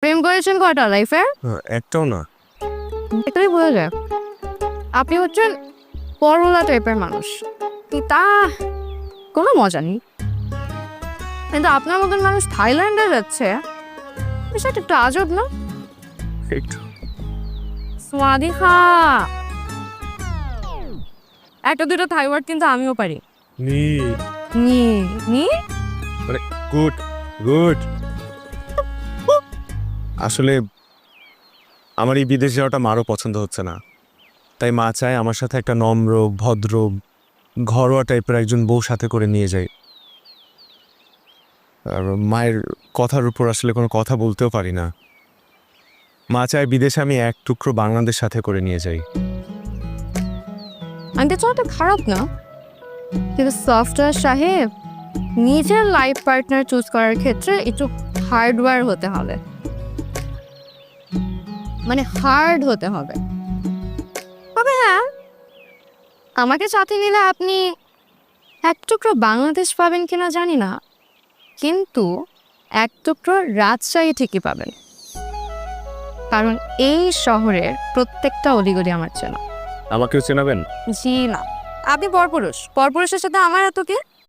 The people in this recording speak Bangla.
প্রেম করেছেন কয়টা লাইফে? একটাও না। এটাই বোঝা যায় আপনি হচ্ছেন পরোলা টাইপের মানুষ। তা কোনো মজা নেই, কিন্তু আপনার মতন মানুষ থাইল্যান্ডে যাচ্ছে, বিষয়টা একটু আজব না? একটু স্বাদিকা একটা দুটো থাই ওয়ার্ড কিন্তু আমিও পারি। নি নি নি মানে গুড গুড। আসলে আমার এই বিদেশ যাওয়াটা মারও পছন্দ হচ্ছে না, তাই মা চায় আমার সাথে একটা নম্র ভদ্র ঘরোয়া টাইপের একজন বউ সাথে করে নিয়ে যাই। আর মায়ের কথার উপর আসলে কোনো কথা বলতেও পারি না। মা চায় বিদেশে আমি এক টুকরো বাংলাদেশ সাথে করে নিয়ে যাই। আন্টি তো খারাপ না, কিন্তু সফটওয়্যার সাহেব নিজের লাইফ পার্টনার চুজ করার ক্ষেত্রে একটু হার্ডওয়্যার হতে হবে, মানে হার্ড হতে হবে। তবে হ্যাঁ, আমাকে সাথে নিলে আপনি এক টুকরো বাংলাদেশ পাবেন কিনা জানি না, কিন্তু এক টুকরো রাজশাহী ঠিকই পাবেন, কারণ এই শহরের প্রত্যেকটা অলিগলি আমার চেনা। আমাকেও চেনাবেন? জি না, আপনি পরপুরুষ, পরপুরুষের সাথে আমার এত কি?